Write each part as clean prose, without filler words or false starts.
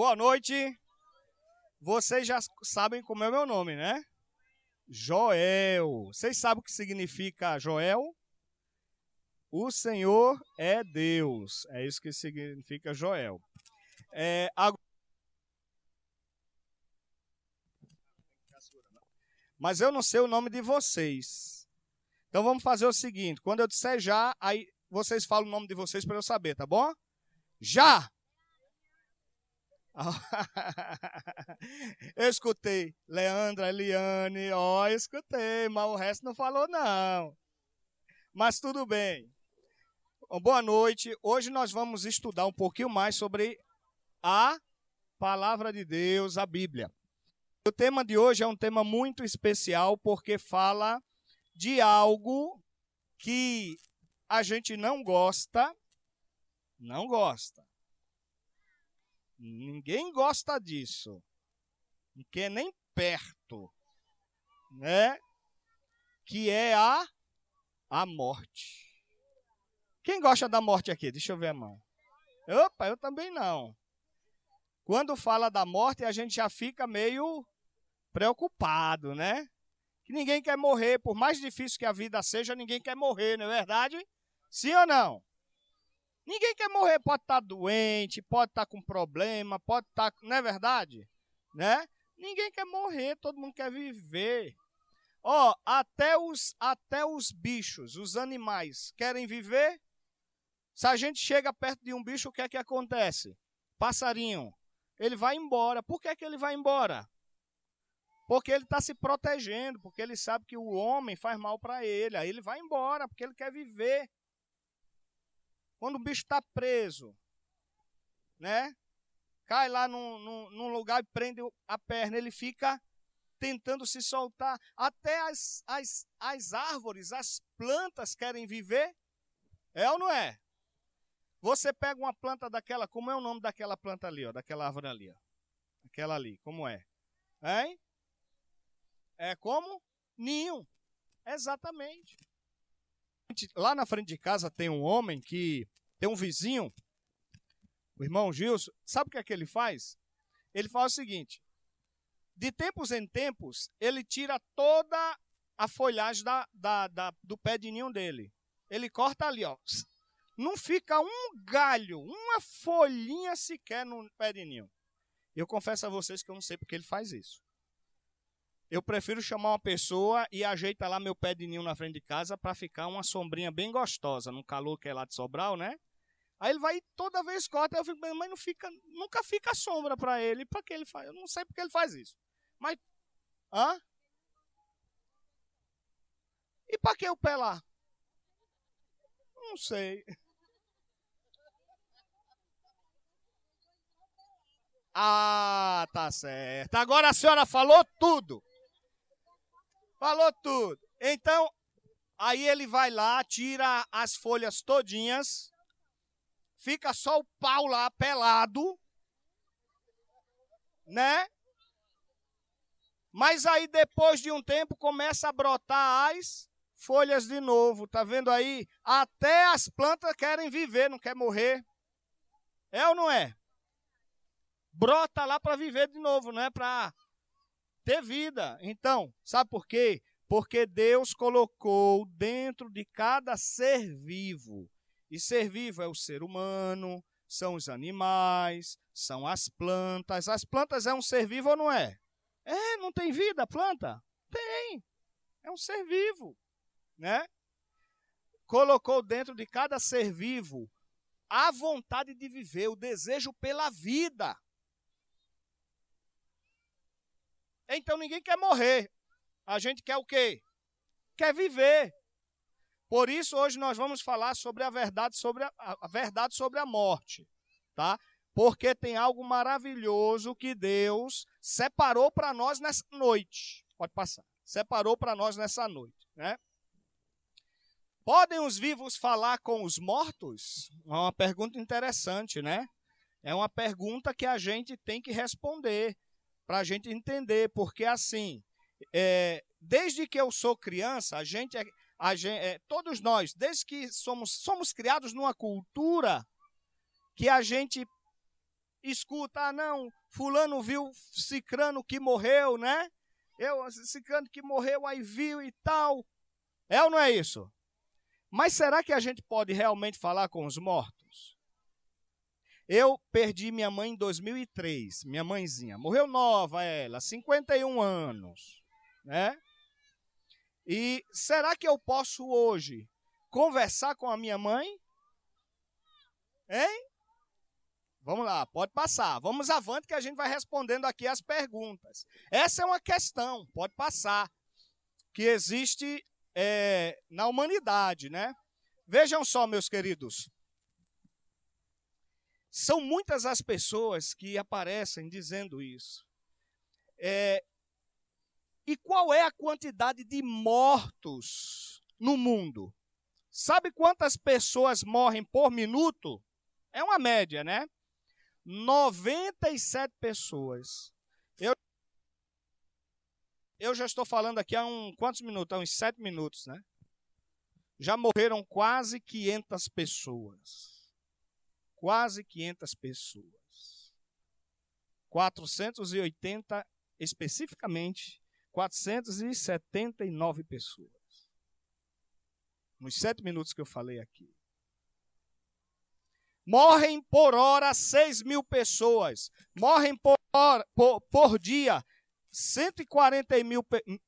Boa noite. Vocês já sabem como é o meu nome, né? Joel. Vocês sabem o que significa Joel? O Senhor é Deus. É isso que significa Joel. Mas eu não sei o nome de vocês. Então vamos fazer o seguinte. Quando eu disser já, aí vocês falam o nome de vocês para eu saber, tá bom? Já! Eu escutei. Leandra, Eliane, eu escutei, mas o resto não falou não. Mas tudo bem. Boa noite. Hoje nós vamos estudar um pouquinho mais sobre a Palavra de Deus, a Bíblia. O tema de hoje é um tema muito especial porque fala de algo que a gente não gosta. Não gosta. Ninguém gosta disso. Não quer nem perto. Né? Que é a morte. Quem gosta da morte aqui? Deixa eu ver a mão. Opa, eu também não. Quando fala da morte, a gente já fica meio preocupado, né? Que ninguém quer morrer. Por mais difícil que a vida seja, ninguém quer morrer, não é verdade? Sim ou não? Ninguém quer morrer, pode estar doente, pode estar com problema, pode estar... Não é verdade? Né? Ninguém quer morrer, todo mundo quer viver. Ó, até os bichos, os animais, querem viver. Se a gente chega perto de um bicho, o que é que acontece? Passarinho, ele vai embora. Por que ele vai embora? Porque ele está se protegendo, porque ele sabe que o homem faz mal para ele. Aí ele vai embora, porque ele quer viver. Quando o bicho está preso, né? Cai lá num lugar e prende a perna, ele fica tentando se soltar. Até as árvores, as plantas querem viver. É ou não é? Você pega uma planta daquela, como é o nome daquela planta ali, ó, daquela árvore ali, ó. Aquela ali, como é? Hein? É como? Ninho. Exatamente. Lá na frente de casa tem um homem que tem um vizinho, o irmão Gilson. Sabe o que ele faz? Ele faz o seguinte: de tempos em tempos, ele tira toda a folhagem do pé de ninho dele. Ele corta ali, ó. Não fica um galho, uma folhinha sequer no pé de ninho. Eu confesso a vocês que eu não sei porque ele faz isso. Eu prefiro chamar uma pessoa e ajeitar lá meu pé de ninho na frente de casa para ficar uma sombrinha bem gostosa, no calor que é lá de Sobral, né? Aí ele vai toda vez corta, eu fico, mas nunca fica sombra para ele. Para que ele faz? Eu não sei porque ele faz isso. Mas, e para que o pé lá? Não sei. Ah, tá certo. Agora a senhora falou tudo. Falou tudo. Então, aí ele vai lá, tira as folhas todinhas, fica só o pau lá, pelado, né? Mas aí, depois de um tempo, começa a brotar as folhas de novo. Tá vendo aí? Até as plantas querem viver, não quer morrer. É ou não é? Brota lá para viver de novo, não é para ter vida. Então, sabe por quê? Porque Deus colocou dentro de cada ser vivo. E ser vivo é o ser humano, são os animais, são as plantas. As plantas é um ser vivo ou não é? É, não tem vida a planta? Tem. É um ser vivo, né? Colocou dentro de cada ser vivo a vontade de viver, o desejo pela vida. Então ninguém quer morrer. A gente quer o quê? Quer viver. Por isso hoje nós vamos falar sobre a verdade sobre a morte, tá? Porque tem algo maravilhoso que Deus separou para nós nessa noite. Pode passar. Separou para nós nessa noite, né? Podem os vivos falar com os mortos? É uma pergunta interessante, né? É uma pergunta que a gente tem que responder para a gente entender, porque assim, desde que eu sou criança, todos nós, desde que somos criados numa cultura que a gente escuta, ah não, fulano viu cicrano que morreu, né? Cicrano que morreu, aí viu e tal. É ou não é isso? Mas será que a gente pode realmente falar com os mortos? Eu perdi minha mãe em 2003, minha mãezinha. Morreu nova ela, 51 anos, né? E será que eu posso hoje conversar com a minha mãe? Hein? Vamos lá, pode passar. Vamos avante que a gente vai respondendo aqui as perguntas. Essa é uma questão, pode passar, que existe na humanidade, né? Vejam só, meus queridos. São muitas as pessoas que aparecem dizendo isso. E qual é a quantidade de mortos no mundo? Sabe quantas pessoas morrem por minuto? É uma média, né? 97 pessoas. Eu já estou falando aqui há quantos minutos? Há uns 7 minutos, né? Já morreram quase 500 pessoas. Quase 500 pessoas. 480, especificamente, 479 pessoas. Nos 7 minutos que eu falei aqui. Morrem por hora 6.000 pessoas. Morrem por dia 140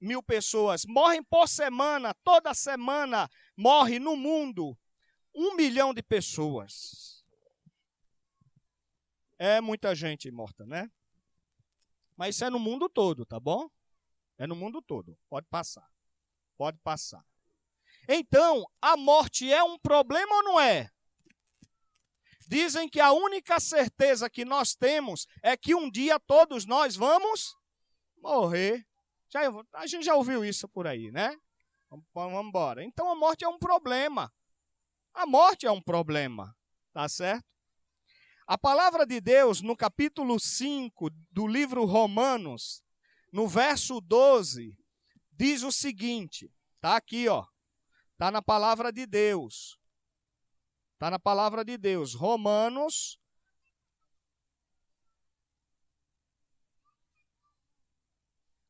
mil pessoas. Morrem por semana, toda semana morre no mundo 1 milhão de pessoas. É muita gente morta, né? Mas isso é no mundo todo, tá bom? É no mundo todo. Pode passar. Pode passar. Então, a morte é um problema ou não é? Dizem que a única certeza que nós temos é que um dia todos nós vamos morrer. A gente já ouviu isso por aí, né? Vamos embora. Então a morte é um problema. A morte é um problema, tá certo? A palavra de Deus, no capítulo 5 do livro Romanos, no verso 12, diz o seguinte, tá aqui, ó. Tá na palavra de Deus. Está na palavra de Deus. Romanos.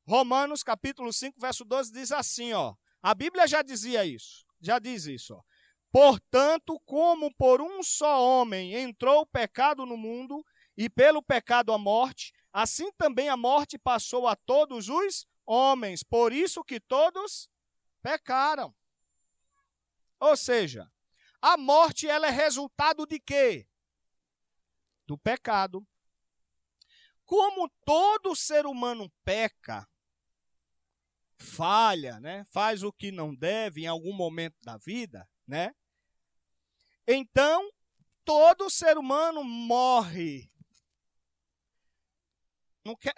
Romanos, capítulo 5, verso 12, diz assim, ó. A Bíblia já dizia isso. Já diz isso, ó. Portanto, como por um só homem entrou o pecado no mundo, e pelo pecado a morte, assim também a morte passou a todos os homens. Por isso que todos pecaram. Ou seja, a morte, ela é resultado de quê? Do pecado. Como todo ser humano peca, falha, né? Faz o que não deve em algum momento da vida, né? Então, todo ser humano morre.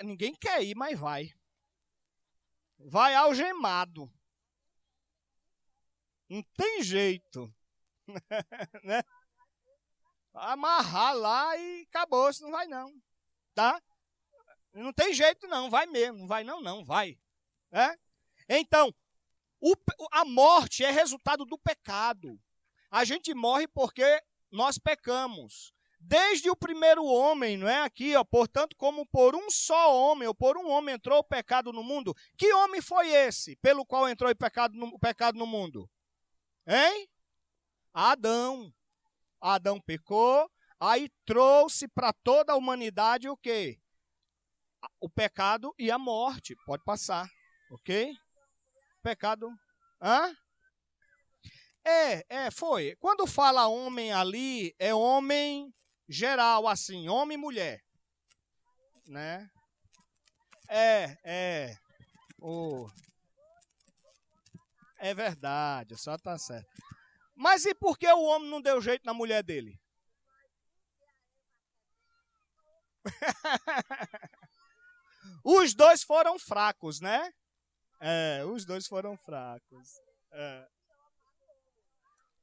Ninguém quer ir, mas vai. Vai algemado. Não tem jeito. Né? Amarrar lá e acabou, não vai não, tá? Não tem jeito não, vai mesmo, não vai não, vai. Então, a morte é resultado do pecado. A gente morre porque nós pecamos. Desde o primeiro homem, não é aqui, ó, portanto, como por um só homem, ou por um homem entrou o pecado no mundo. Que homem foi esse pelo qual entrou o pecado no mundo? Hein? Adão. Adão pecou, aí trouxe para toda a humanidade o quê? O pecado e a morte. Pode passar, ok? Pecado. Hã? Foi. Quando fala homem ali, é homem geral, assim, homem e mulher. Né? É verdade, só tá certo. Mas e por que o homem não deu jeito na mulher dele? Os dois foram fracos, né? Os dois foram fracos.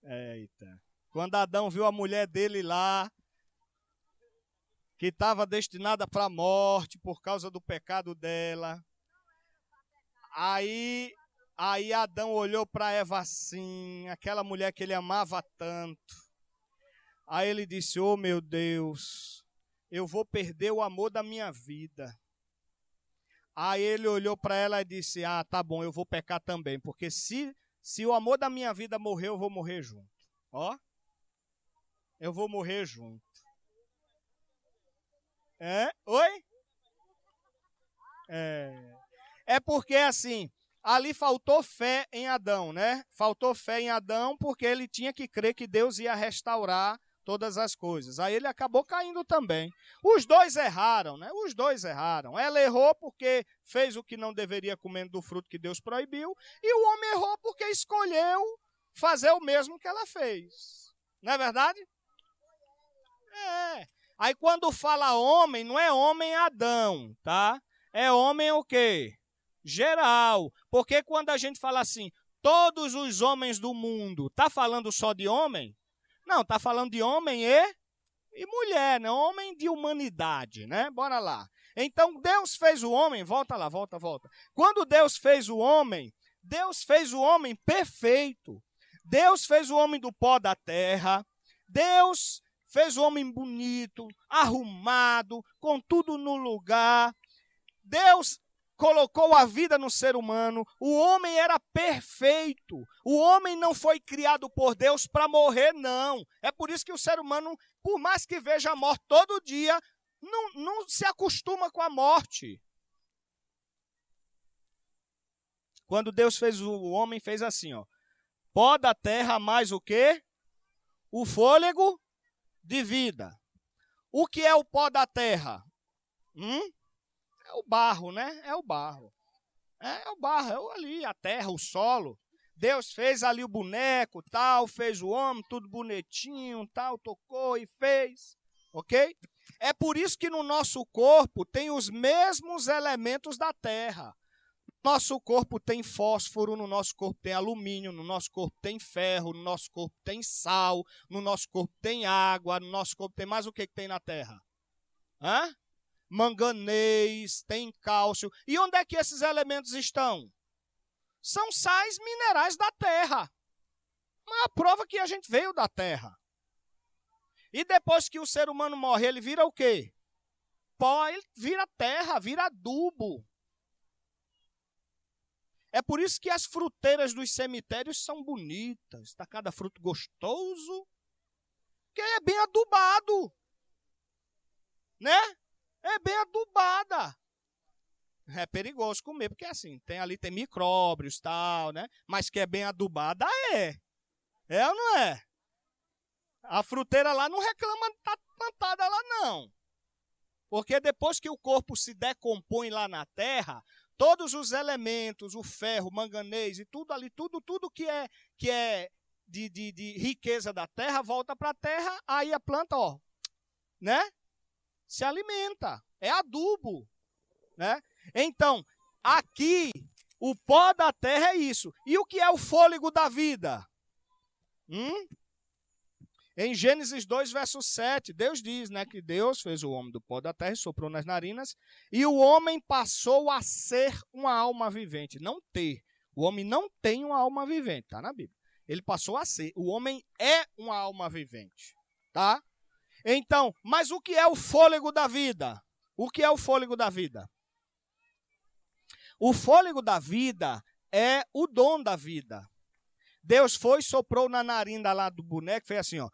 Eita. Quando Adão viu a mulher dele lá, que estava destinada para a morte por causa do pecado dela, aí Adão olhou para Eva assim, aquela mulher que ele amava tanto. Aí ele disse, oh meu Deus, eu vou perder o amor da minha vida. Aí ele olhou para ela e disse, tá bom, eu vou pecar também, porque se o amor da minha vida morrer, eu vou morrer junto. Ó, eu vou morrer junto. Oi? É porque assim, ali faltou fé em Adão, né? Faltou fé em Adão porque ele tinha que crer que Deus ia restaurar todas as coisas. Aí ele acabou caindo também. Os dois erraram, né? Os dois erraram. Ela errou porque fez o que não deveria comer do fruto que Deus proibiu, e o homem errou porque escolheu fazer o mesmo que ela fez. Não é verdade? Aí quando fala homem, não é homem Adão, tá? É homem o quê? Geral. Porque quando a gente fala assim, todos os homens do mundo, tá falando só de homem? Não, tá falando de homem e mulher, né? Homem de humanidade, né? Bora lá. Então Deus fez o homem, volta lá, volta. Quando Deus fez o homem perfeito. Deus fez o homem do pó da terra. Deus fez o homem bonito, arrumado, com tudo no lugar. Deus colocou a vida no ser humano. O homem era perfeito. O homem não foi criado por Deus para morrer, não. É por isso que o ser humano, por mais que veja a morte todo dia, não se acostuma com a morte. Quando Deus fez o homem, fez assim, ó. Pó da terra mais o quê? O fôlego de vida. O que é o pó da terra? É o barro, né? É o barro. É o barro, é ali, a terra, o solo. Deus fez ali o boneco, tal, fez o homem, tudo bonitinho, tal, tocou e fez, ok? É por isso que no nosso corpo tem os mesmos elementos da terra. Nosso corpo tem fósforo, no nosso corpo tem alumínio, no nosso corpo tem ferro, no nosso corpo tem sal, no nosso corpo tem água, no nosso corpo tem mais o que tem na terra? Manganês, tem cálcio. E onde é que esses elementos estão? São sais minerais da terra. Mas a prova que a gente veio da terra. E depois que o ser humano morre, ele vira o quê? Pó, ele vira terra, vira adubo. É por isso que as fruteiras dos cemitérios são bonitas. Está cada fruto gostoso, que é bem adubado. Né? É bem adubada. É perigoso comer, porque assim, tem micróbios e tal, né? Mas que é bem adubada, é. É ou não é? A fruteira lá não reclama de estar plantada lá, não. Porque depois que o corpo se decompõe lá na terra, todos os elementos, o ferro, o manganês e tudo ali, tudo que é de riqueza da terra, volta para a terra, aí a planta, ó, né? Se alimenta, é adubo, né? Então, aqui, o pó da terra é isso. E o que é o fôlego da vida? Em Gênesis 2, verso 7, Deus diz, né, que Deus fez o homem do pó da terra e soprou nas narinas, e o homem passou a ser uma alma vivente, não ter. O homem não tem uma alma vivente, tá na Bíblia. Ele passou a ser. O homem é uma alma vivente, tá? Então, mas o que é o fôlego da vida? O que é o fôlego da vida? O fôlego da vida é o dom da vida. Deus foi, soprou na narina lá do boneco, fez assim, ó.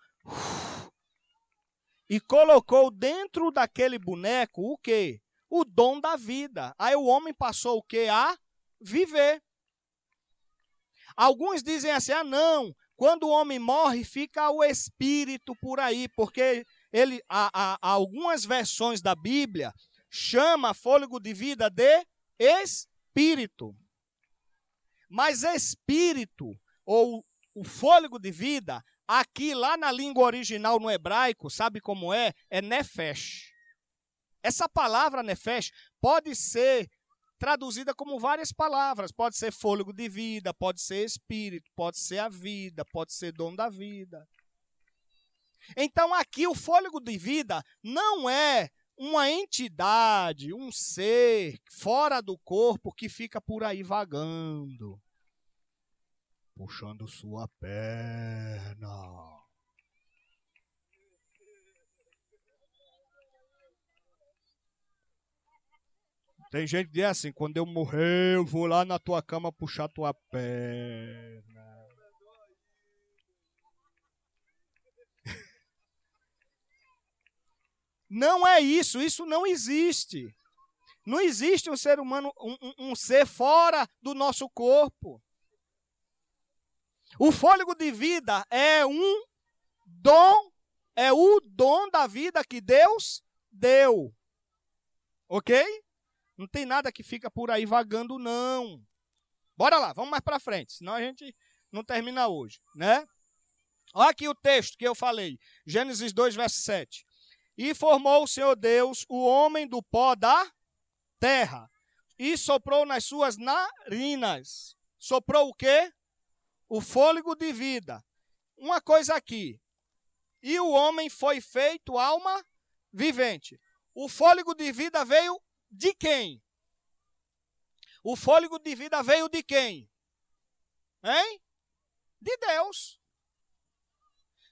E colocou dentro daquele boneco o quê? O dom da vida. Aí o homem passou o quê? A viver. Alguns dizem assim, não, quando o homem morre, fica o espírito por aí, porque algumas versões da Bíblia chama fôlego de vida de espírito. Mas espírito, ou o fôlego de vida, aqui lá na língua original no hebraico, sabe como é? É nefesh. Essa palavra nefesh pode ser traduzida como várias palavras. Pode ser fôlego de vida, pode ser espírito, pode ser a vida, pode ser dom da vida. Então aqui o fôlego de vida não é uma entidade, um ser fora do corpo que fica por aí vagando, puxando sua perna. Tem gente que diz assim, quando eu morrer, eu vou lá na tua cama puxar tua perna. Não é isso, isso não existe. Não existe um ser humano, um ser fora do nosso corpo. O fôlego de vida é um dom, é o dom da vida que Deus deu. Ok? Não tem nada que fica por aí vagando, não. Bora lá, vamos mais para frente, senão a gente não termina hoje, né? Olha aqui o texto que eu falei, Gênesis 2, verso 7. E formou o Senhor Deus o homem do pó da terra e soprou nas suas narinas. Soprou o quê? O fôlego de vida. Uma coisa aqui. E o homem foi feito alma vivente. O fôlego de vida veio de quem? O fôlego de vida veio de quem? Hein? De Deus.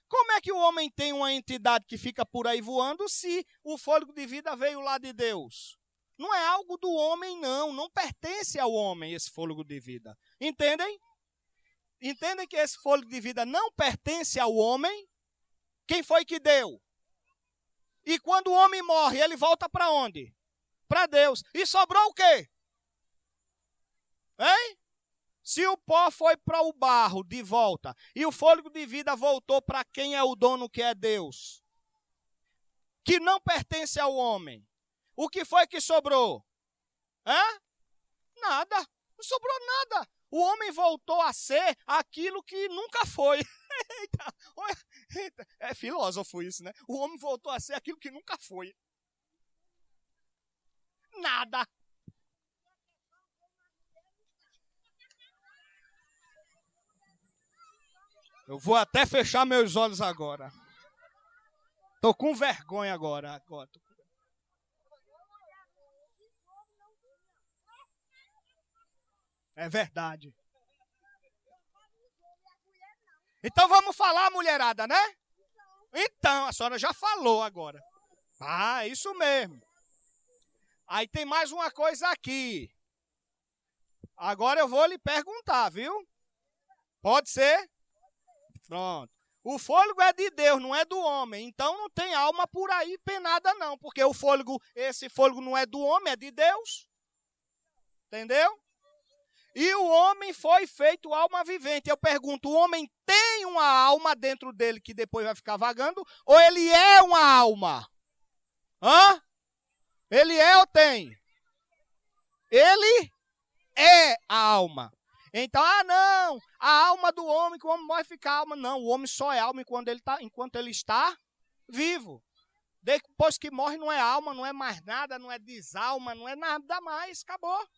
Como é que o homem tem uma entidade que fica por aí voando se o fôlego de vida veio lá de Deus? Não é algo do homem, não. Não pertence ao homem esse fôlego de vida. Entendem? Entendem que esse fôlego de vida não pertence ao homem? Quem foi que deu? E quando o homem morre, ele volta para onde? Para Deus. E sobrou o quê? Hein? Se o pó foi para o barro de volta e o fôlego de vida voltou para quem é o dono, que é Deus, que não pertence ao homem, o que foi que sobrou? Hã? Nada. Não sobrou nada. O homem voltou a ser aquilo que nunca foi. Eita, eita. É filósofo isso, né? O homem voltou a ser aquilo que nunca foi. Nada. Eu vou até fechar meus olhos agora. Tô com vergonha agora. É verdade. Então vamos falar, mulherada, né? Então, a senhora já falou agora. Ah, é isso mesmo. Aí tem mais uma coisa aqui. Agora eu vou lhe perguntar, viu? Pode ser? Pronto. O fôlego é de Deus, não é do homem. Então não tem alma por aí penada não, porque o fôlego, esse fôlego não é do homem, é de Deus. Entendeu? E o homem foi feito alma vivente. Eu pergunto, o homem tem uma alma dentro dele que depois vai ficar vagando? Ou ele é uma alma? Hã? Ele é ou tem? Ele é a alma. Então, não, a alma do homem, que o homem vai ficar alma. Não, o homem só é alma enquanto ele está vivo. Depois que morre não é alma, não é mais nada, não é desalma, não é nada mais, acabou.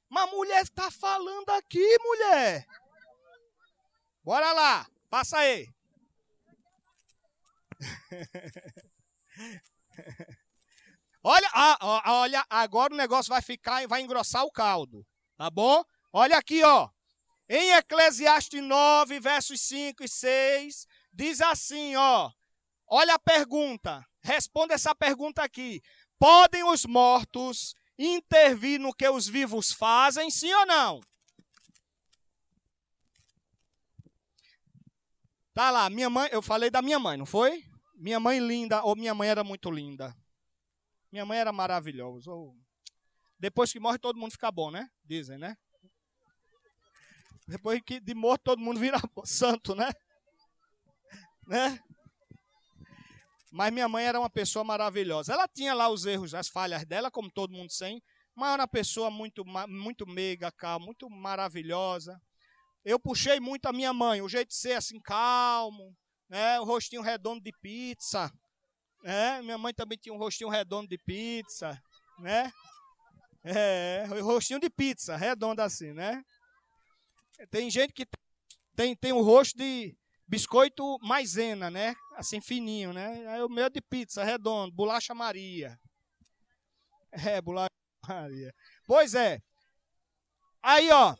Mas a mulher está falando aqui, mulher. Bora lá, passa aí. Olha, agora o negócio vai ficar e vai engrossar o caldo, tá bom? Olha aqui, ó. Em Eclesiastes 9, versos 5 e 6, diz assim, ó. Olha a pergunta. Responda essa pergunta aqui. Podem os mortos intervir no que os vivos fazem, sim ou não? Tá lá, minha mãe, eu falei da minha mãe, não foi? Minha mãe linda, ou minha mãe era muito linda. Minha mãe era maravilhosa. Depois que morre, todo mundo fica bom, né? Dizem, né? Depois que de morto, todo mundo vira santo, né? Né? Mas minha mãe era uma pessoa maravilhosa. Ela tinha lá os erros, as falhas dela, como todo mundo tem, mas era uma pessoa muito meiga, calma, muito maravilhosa. Eu puxei muito a minha mãe, o jeito de ser assim, calmo, né? O rostinho redondo de pizza. Minha mãe também tinha um rostinho redondo de pizza, né? Rostinho de pizza, redondo assim, né? Tem gente que tem o rosto de biscoito maisena, né? Assim, fininho, né? Aí o meu é de pizza, redondo, bolacha Maria. Bolacha Maria. Pois é. Aí, ó.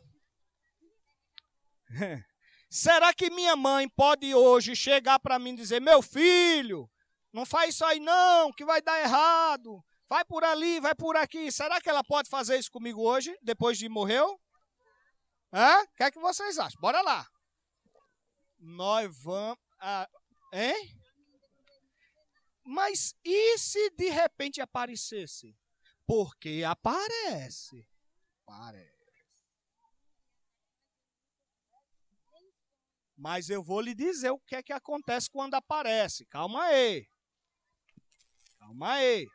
Será que minha mãe pode hoje chegar para mim e dizer, meu filho, não faz isso aí não, que vai dar errado. Vai por ali, vai por aqui. Será que ela pode fazer isso comigo hoje, depois de morrer? Hã? O que é que vocês acham? Bora lá. Nós vamos... hein? Mas e se de repente aparecesse? Porque aparece. Parece. Mas eu vou lhe dizer o que é que acontece quando aparece. Calma aí. Calma aí.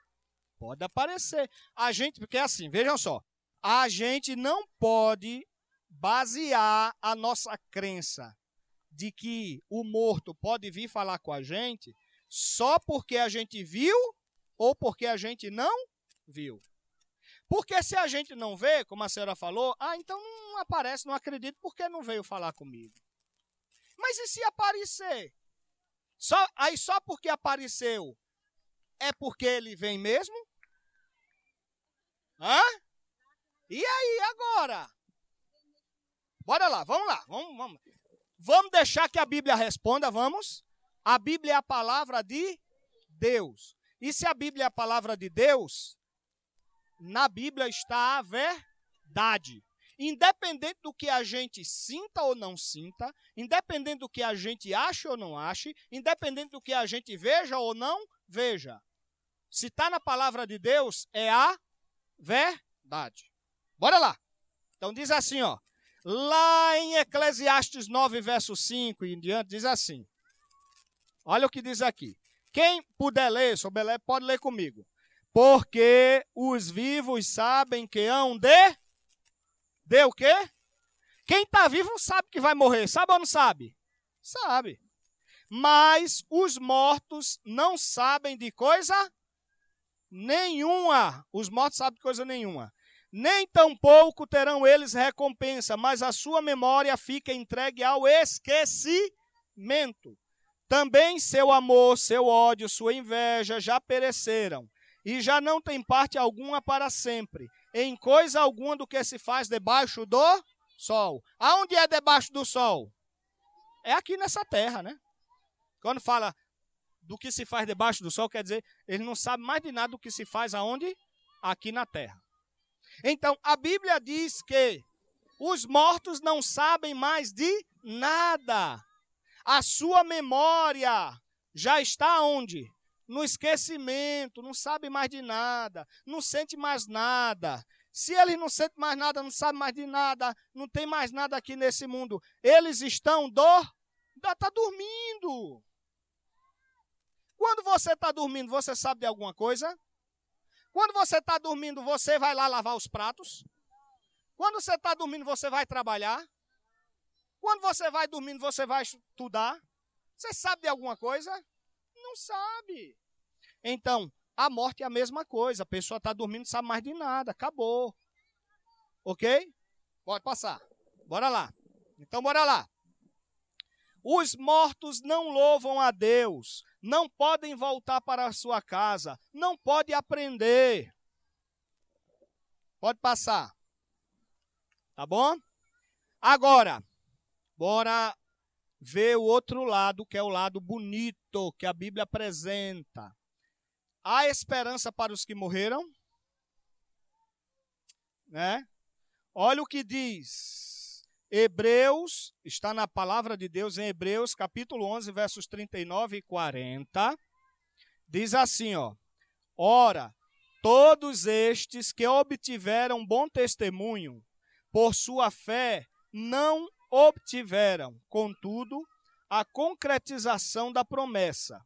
Pode aparecer. A gente, porque é assim, vejam só. A gente não pode basear a nossa crença de que o morto pode vir falar com a gente só porque a gente viu ou porque a gente não viu. Porque se a gente não vê, como a senhora falou, então não aparece, não acredito, porque não veio falar comigo. Mas e se aparecer? Só porque apareceu, é porque ele vem mesmo? Hã? E aí, agora? Bora lá, vamos lá. Vamos deixar que a Bíblia responda, vamos? A Bíblia é a palavra de Deus. E se a Bíblia é a palavra de Deus, na Bíblia está a verdade. Independente do que a gente sinta ou não sinta, independente do que a gente ache ou não ache, independente do que a gente veja ou não veja. Se está na palavra de Deus, é a verdade. Bora lá. Então diz assim, ó. Lá em Eclesiastes 9, verso 5 e em diante, diz assim. Olha o que diz aqui. Quem puder ler, souber ler, pode ler comigo. Porque os vivos sabem que hão de... De o quê? Quem está vivo sabe que vai morrer. Sabe ou não sabe? Sabe. Mas os mortos não sabem de coisa nenhuma. Os mortos sabem de coisa nenhuma. Nem tampouco terão eles recompensa, mas a sua memória fica entregue ao esquecimento. Também seu amor, seu ódio, sua inveja já pereceram, e já não tem parte alguma para sempre, em coisa alguma do que se faz debaixo do sol. Aonde é debaixo do sol? É aqui nessa terra, né? Quando fala do que se faz debaixo do sol, quer dizer, ele não sabe mais de nada do que se faz aonde? Aqui na terra. Então, a Bíblia diz que os mortos não sabem mais de nada. A sua memória já está onde? No esquecimento, não sabe mais de nada, não sente mais nada. Se eles não sentem mais nada, não sabem mais de nada, não tem mais nada aqui nesse mundo, eles estão tá dormindo. Quando você está dormindo, você sabe de alguma coisa? Quando você está dormindo, você vai lá lavar os pratos? Quando você está dormindo, você vai trabalhar? Quando você vai dormindo, você vai estudar? Você sabe de alguma coisa? Não sabe. Então, a morte é a mesma coisa. A pessoa está dormindo, não sabe mais de nada. Acabou. Ok? Pode passar. Bora lá. Então, bora lá. Os mortos não louvam a Deus. Não podem voltar para a sua casa. Não podem aprender. Pode passar. Tá bom? Agora, bora ver o outro lado, que é o lado bonito que a Bíblia apresenta. Há esperança para os que morreram? Né? Olha o que diz. Hebreus, está na palavra de Deus em Hebreus, capítulo 11, versos 39 e 40. Diz assim, ó. Ora, todos estes que obtiveram bom testemunho, por sua fé, não obtiveram, contudo, a concretização da promessa,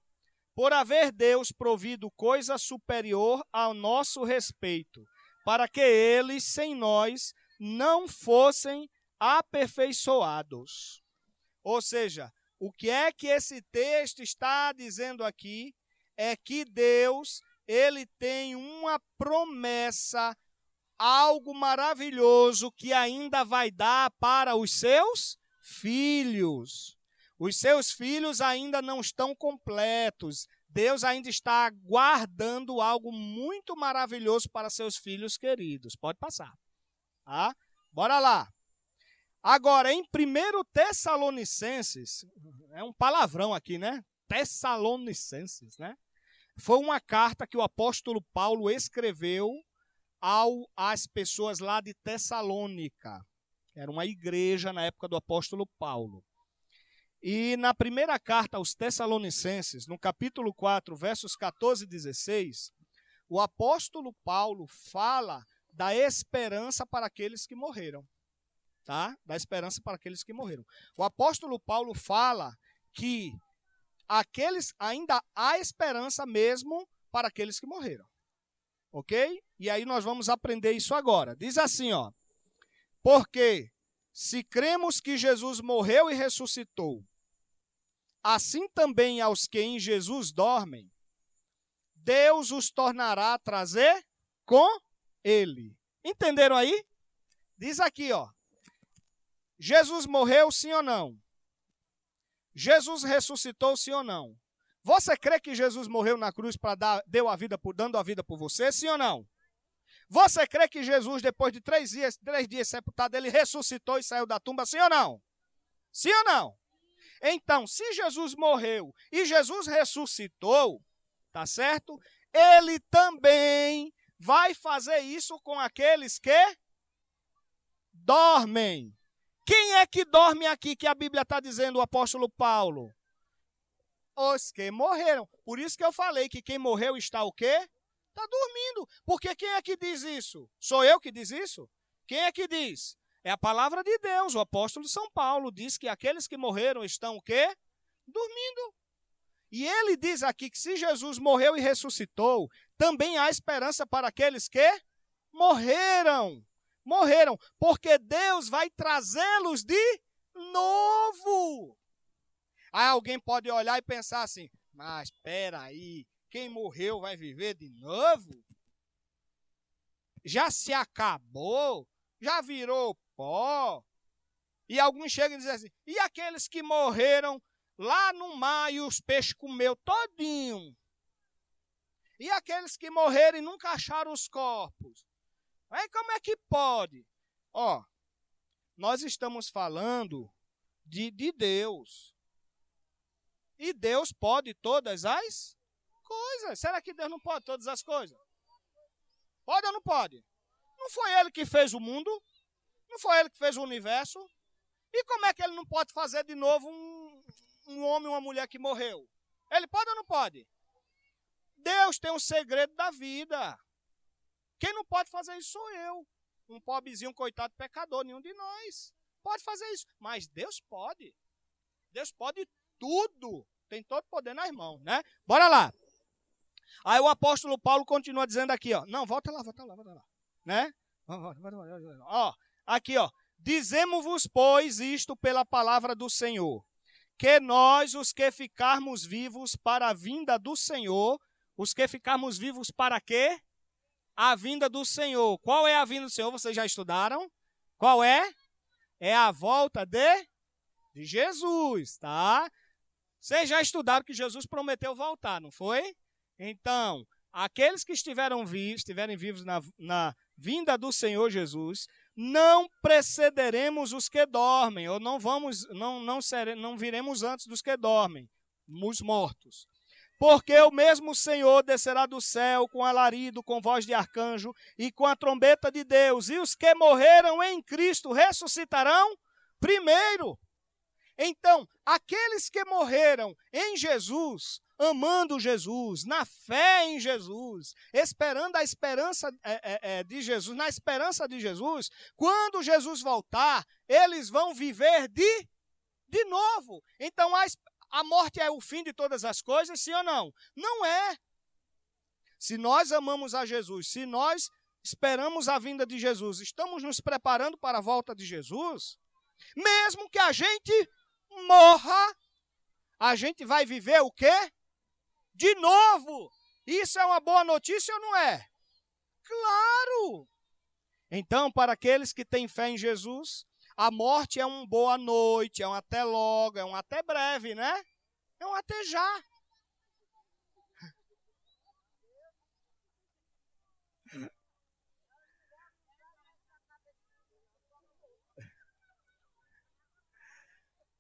por haver Deus provido coisa superior ao nosso respeito, para que eles, sem nós, não fossem aperfeiçoados. Ou seja, o que é que esse texto está dizendo aqui é que Deus, ele tem uma promessa, algo maravilhoso que ainda vai dar para os seus filhos. Os seus filhos ainda não estão completos. Deus ainda está guardando algo muito maravilhoso para seus filhos queridos. Pode passar. Tá? Bora lá. Agora, em 1 Tessalonicenses, é um palavrão aqui, né? Tessalonicenses, né? foi uma carta que o apóstolo Paulo escreveu às pessoas lá de Tessalônica. Era uma igreja na época do apóstolo Paulo. E na primeira carta aos Tessalonicenses, no capítulo 4, versos 14 e 16, o apóstolo Paulo fala da esperança para aqueles que morreram. Tá? Da esperança para aqueles que morreram. O apóstolo Paulo fala que ainda há esperança mesmo para aqueles que morreram. Ok? E aí nós vamos aprender isso agora. Diz assim, ó. Porque se cremos que Jesus morreu e ressuscitou, assim também aos que em Jesus dormem, Deus os tornará a trazer com ele. Entenderam aí? Diz aqui, ó. Jesus morreu, sim ou não? Jesus ressuscitou, sim ou não? Você crê que Jesus morreu na cruz para dando a vida por você, sim ou não? Você crê que Jesus, depois de 3 dias sepultado, ele ressuscitou e saiu da tumba, sim ou não? Sim ou não? Então, se Jesus morreu e Jesus ressuscitou, tá certo? Ele também vai fazer isso com aqueles que dormem. Quem é que dorme aqui que a Bíblia está dizendo, o apóstolo Paulo? Os que morreram. Por isso que eu falei que quem morreu está o quê? Está dormindo. Porque quem é que diz isso? Sou eu que diz isso? Quem é que diz? É a palavra de Deus. O apóstolo São Paulo diz que aqueles que morreram estão o quê? Dormindo. E ele diz aqui que se Jesus morreu e ressuscitou, também há esperança para aqueles que morreram. Morreram, porque Deus vai trazê-los de novo. Aí alguém pode olhar e pensar assim, mas espera aí, quem morreu vai viver de novo? Já se acabou? Já virou pó? E alguns chegam e dizem assim, e aqueles que morreram lá no mar e os peixes comeu todinho? E aqueles que morreram e nunca acharam os corpos? Aí como é que pode? Ó, nós estamos falando de Deus. E Deus pode todas as coisas. Será que Deus não pode todas as coisas? Pode ou não pode? Não foi Ele que fez o mundo? Não foi Ele que fez o universo? E como é que Ele não pode fazer de novo um homem e uma mulher que morreu? Ele pode ou não pode? Deus tem um segredo da vida. Quem não pode fazer isso sou eu. Um pobrezinho, um coitado pecador, nenhum de nós pode fazer isso. Mas Deus pode. Deus pode tudo. Tem todo poder nas mãos, né? Bora lá. Aí o apóstolo Paulo continua dizendo aqui, ó. Não, volta lá. Né? Ó, aqui, ó. Dizemos-vos, pois, isto pela palavra do Senhor, que nós, os que ficarmos vivos para a vinda do Senhor, os que ficarmos vivos para quê? A vinda do Senhor. Qual é a vinda do Senhor? Vocês já estudaram? Qual é? É a volta de Jesus, tá? Vocês já estudaram que Jesus prometeu voltar, não foi? Então, aqueles que estiverem vivos na vinda do Senhor Jesus, não precederemos os que dormem, ou não viremos antes dos que dormem, os mortos. Porque o mesmo Senhor descerá do céu com alarido, com voz de arcanjo e com a trombeta de Deus, e os que morreram em Cristo ressuscitarão primeiro. Então, aqueles que morreram em Jesus, amando Jesus, na fé em Jesus, esperando a esperança de Jesus, na esperança de Jesus, quando Jesus voltar, eles vão viver de novo. Então, a morte é o fim de todas as coisas, sim ou não? Não é. Se nós amamos a Jesus, se nós esperamos a vinda de Jesus, estamos nos preparando para a volta de Jesus, mesmo que a gente morra, a gente vai viver o quê? De novo. Isso é uma boa notícia ou não é? Claro. Então, para aqueles que têm fé em Jesus, a morte é um boa noite, é um até logo, é um até breve, né? É um até já.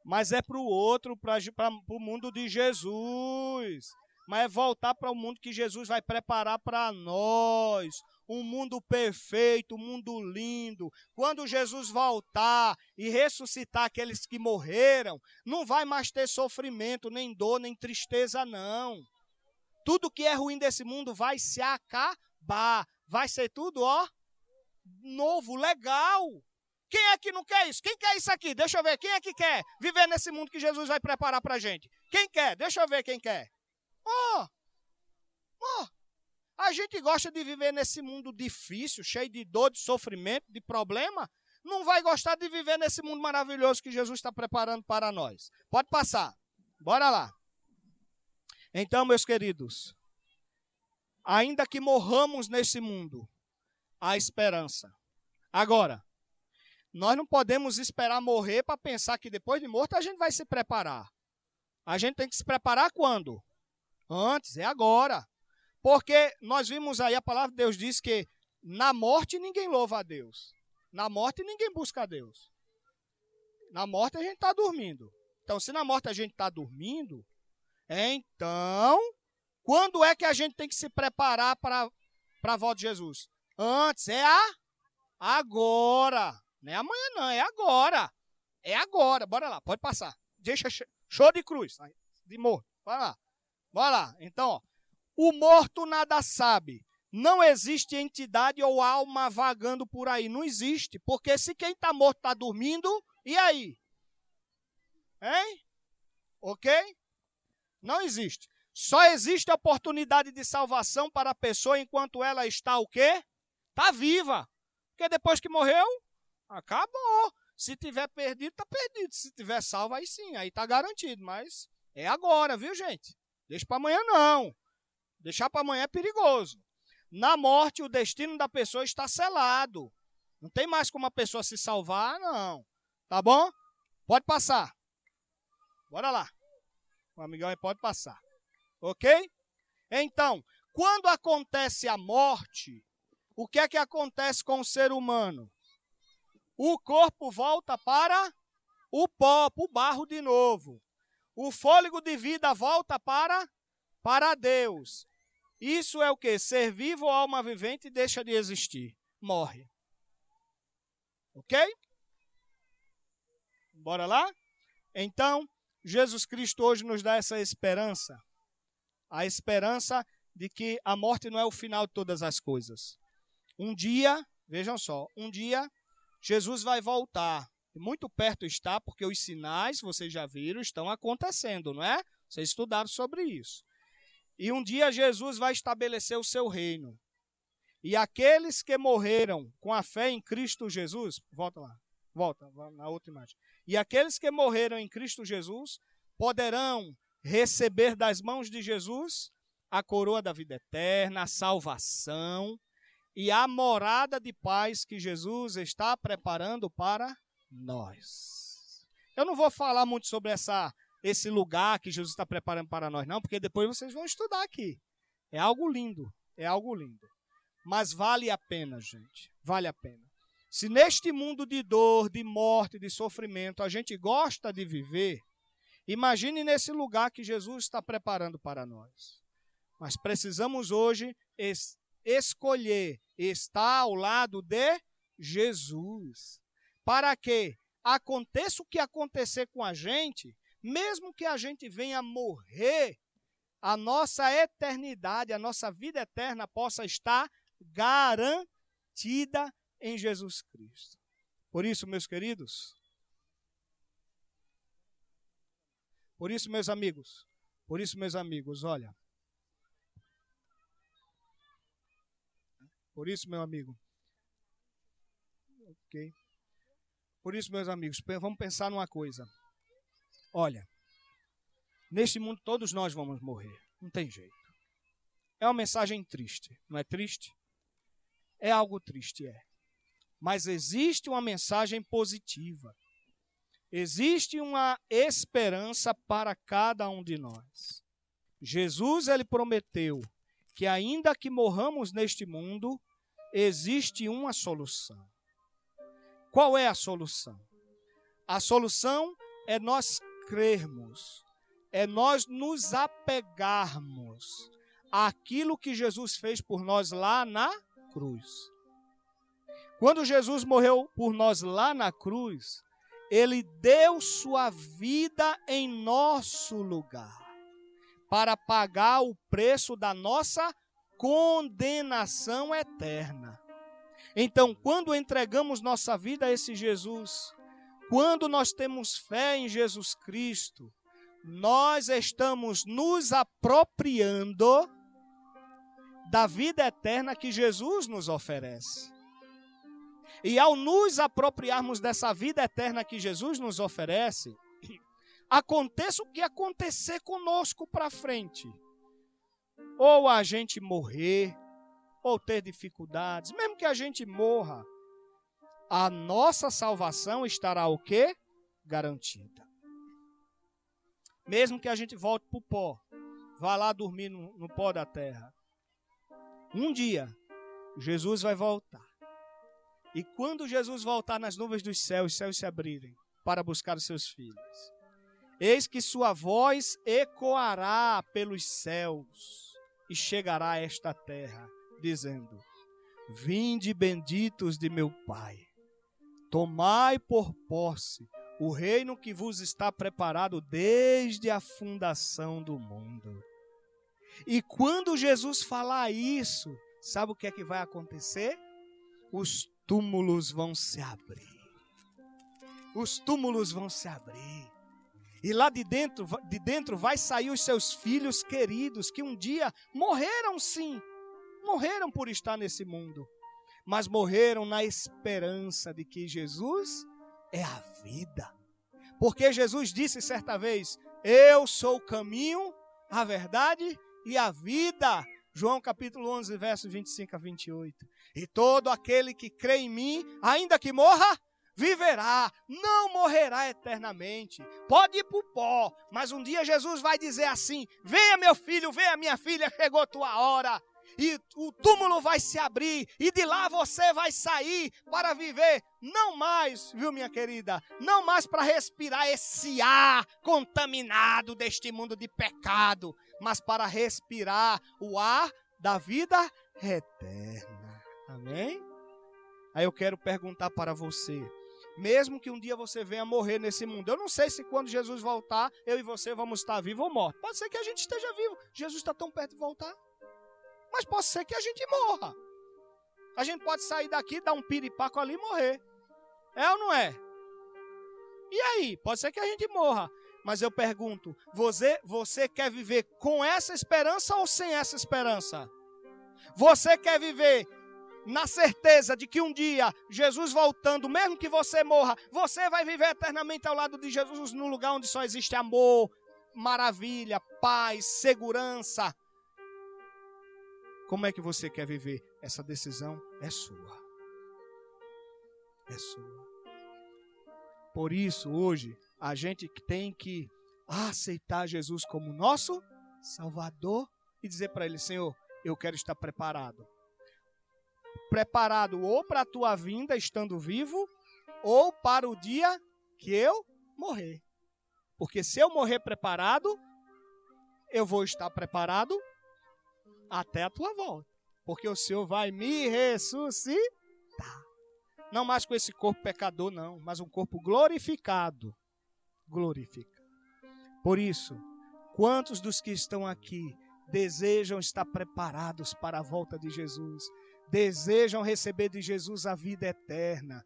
Mas é para o outro, para o mundo de Jesus. mas é voltar para o mundo que Jesus vai preparar para nós. Um mundo perfeito, um mundo lindo. Quando Jesus voltar e ressuscitar aqueles que morreram, não vai mais ter sofrimento, nem dor, nem tristeza, não. Tudo que é ruim desse mundo vai se acabar. Vai ser tudo, novo, legal. Quem é que não quer isso? Quem quer isso aqui? Deixa eu ver. Quem é que quer viver nesse mundo que Jesus vai preparar para a gente? Quem quer? Deixa eu ver quem quer. A gente gosta de viver nesse mundo difícil, cheio de dor, de sofrimento, de problema. Não vai gostar de viver nesse mundo maravilhoso que Jesus está preparando para nós. Pode passar. Bora lá. Então, meus queridos, ainda que morramos nesse mundo, há esperança. Agora, nós não podemos esperar morrer para pensar que depois de morto a gente vai se preparar. A gente tem que se preparar quando? Antes, é agora. Porque nós vimos aí, a palavra de Deus diz que na morte ninguém louva a Deus. Na morte ninguém busca a Deus. Na morte a gente está dormindo. Então, se na morte a gente está dormindo, então, quando é que a gente tem que se preparar para a volta de Jesus? Antes, agora. Não é amanhã não, é agora. É agora, bora lá, pode passar. Deixa show de cruz, de morto, vai lá. Bora lá, então, o morto nada sabe. Não existe entidade ou alma vagando por aí, não existe. Porque se quem está morto está dormindo, e aí? Hein? Ok? Não existe. Só existe oportunidade de salvação para a pessoa enquanto ela está o quê? Está viva. Porque depois que morreu, acabou. Se tiver perdido, está perdido. Se tiver salvo, aí sim, aí está garantido. Mas é agora, viu, gente? Deixa para amanhã, não. Deixar para amanhã é perigoso. Na morte, o destino da pessoa está selado. Não tem mais como a pessoa se salvar, não. Tá bom? Pode passar. Bora lá. O amigão aí pode passar. Ok? Então, quando acontece a morte, o que é que acontece com o ser humano? O corpo volta para o pó, para o barro de novo. O fôlego de vida volta para Deus. Isso é o quê? Ser vivo ou alma vivente deixa de existir. Morre. Ok? Bora lá? Então, Jesus Cristo hoje nos dá essa esperança. A esperança de que a morte não é o final de todas as coisas. Um dia, vejam só, um dia Jesus vai voltar. Muito perto está, porque os sinais, vocês já viram, estão acontecendo, não é? Vocês estudaram sobre isso. E um dia Jesus vai estabelecer o seu reino. E aqueles que morreram com a fé em Cristo Jesus, volta lá, volta na outra imagem. E aqueles que morreram em Cristo Jesus poderão receber das mãos de Jesus a coroa da vida eterna, a salvação e a morada de paz que Jesus está preparando para nós. Eu não vou falar muito sobre esse lugar que Jesus está preparando para nós, não, porque depois vocês vão estudar aqui. É algo lindo, é algo lindo. Mas vale a pena, gente, vale a pena. Se neste mundo de dor, de morte, de sofrimento, a gente gosta de viver, imagine nesse lugar que Jesus está preparando para nós. Mas precisamos hoje escolher estar ao lado de Jesus. Para que aconteça o que acontecer com a gente, mesmo que a gente venha morrer, a nossa eternidade, a nossa vida eterna possa estar garantida em Jesus Cristo. Por isso, meus queridos, por isso, meus amigos, olha. Por isso, meu amigo. Ok. Por isso, meus amigos, vamos pensar numa coisa. Olha, neste mundo todos nós vamos morrer. Não tem jeito. É uma mensagem triste, não é triste? É algo triste, é. Mas existe uma mensagem positiva. Existe uma esperança para cada um de nós. Jesus, ele prometeu que ainda que morramos neste mundo, existe uma solução. Qual é a solução? A solução é nós crermos, é nós nos apegarmos àquilo que Jesus fez por nós lá na cruz. Quando Jesus morreu por nós lá na cruz, ele deu sua vida em nosso lugar, para pagar o preço da nossa condenação eterna. Então, quando entregamos nossa vida a esse Jesus, quando nós temos fé em Jesus Cristo, nós estamos nos apropriando da vida eterna que Jesus nos oferece. E ao nos apropriarmos dessa vida eterna que Jesus nos oferece, aconteça o que acontecer conosco para frente. Ou a gente morrer, ou ter dificuldades, mesmo que a gente morra, a nossa salvação estará o quê? Garantida. Mesmo que a gente volte para o pó, vá lá dormir no pó da terra. Um dia, Jesus vai voltar. E quando Jesus voltar nas nuvens dos céus, os céus se abrirem para buscar os seus filhos. Eis que sua voz ecoará pelos céus e chegará a esta terra, dizendo: vinde benditos de meu Pai, tomai por posse o reino que vos está preparado desde a fundação do mundo. E quando Jesus falar isso, sabe o que é que vai acontecer? Os túmulos vão se abrir. Os túmulos vão se abrir. E lá de dentro vai sair os seus filhos queridos, que um dia morreram sim. Morreram por estar nesse mundo. Mas morreram na esperança de que Jesus é a vida. Porque Jesus disse certa vez: eu sou o caminho, a verdade e a vida. João capítulo 11, versos 25 a 28. E todo aquele que crê em mim, ainda que morra, viverá, não morrerá eternamente. Pode ir para o pó, mas um dia Jesus vai dizer assim: venha meu filho, venha minha filha, chegou a tua hora. E o túmulo vai se abrir, e de lá você vai sair para viver, não mais, viu minha querida, não mais para respirar esse ar contaminado deste mundo de pecado, mas para respirar o ar da vida eterna. Amém? Aí eu quero perguntar para você, mesmo que um dia você venha morrer nesse mundo, eu não sei se quando Jesus voltar, eu e você vamos estar vivos ou mortos. Pode ser que a gente esteja vivo, Jesus está tão perto de voltar. Mas pode ser que a gente morra. A gente pode sair daqui, dar um piripaco ali e morrer. É ou não é? E aí? Pode ser que a gente morra. Mas eu pergunto, você quer viver com essa esperança ou sem essa esperança? Você quer viver na certeza de que um dia, Jesus voltando, mesmo que você morra, você vai viver eternamente ao lado de Jesus no lugar onde só existe amor, maravilha, paz, segurança? Como é que você quer viver? Essa decisão é sua. É sua. Por isso, hoje, a gente tem que aceitar Jesus como nosso Salvador e dizer para Ele: Senhor, eu quero estar preparado. Preparado ou para a tua vinda, estando vivo, ou para o dia que eu morrer. Porque se eu morrer preparado, eu vou estar preparado até a tua volta, porque o Senhor vai me ressuscitar, não mais com esse corpo pecador não, mas um corpo glorificado, Por isso, quantos dos que estão aqui desejam estar preparados para a volta de Jesus, desejam receber de Jesus a vida eterna?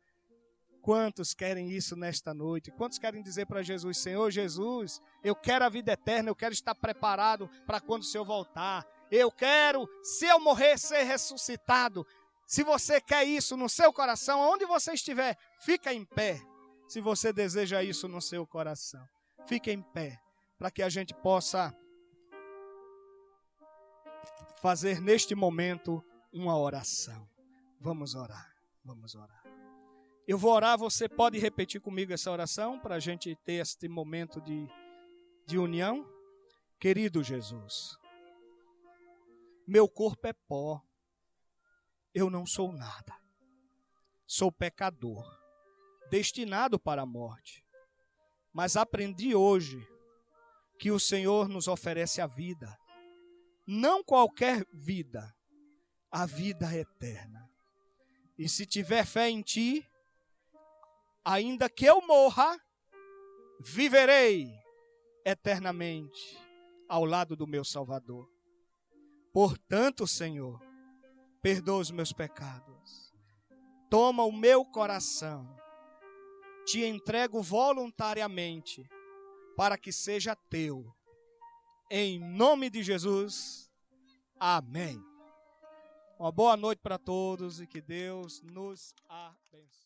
Quantos querem isso nesta noite? Quantos querem dizer para Jesus: Senhor Jesus, eu quero a vida eterna, eu quero estar preparado para quando o Senhor voltar. Eu quero, se eu morrer, ser ressuscitado. Se você quer isso no seu coração, onde você estiver, fica em pé. Se você deseja isso no seu coração, fique em pé, para que a gente possa fazer neste momento uma oração. Vamos orar, vamos orar. Eu vou orar, você pode repetir comigo essa oração, para a gente ter este momento de união. Querido Jesus, meu corpo é pó, eu não sou nada, sou pecador, destinado para a morte, mas aprendi hoje que o Senhor nos oferece a vida. Não qualquer vida, a vida eterna. E se tiver fé em ti, ainda que eu morra, viverei eternamente ao lado do meu Salvador. Portanto, Senhor, perdoa os meus pecados. Toma o meu coração. Te entrego voluntariamente para que seja teu. Em nome de Jesus. Amém. Uma boa noite para todos e que Deus nos abençoe.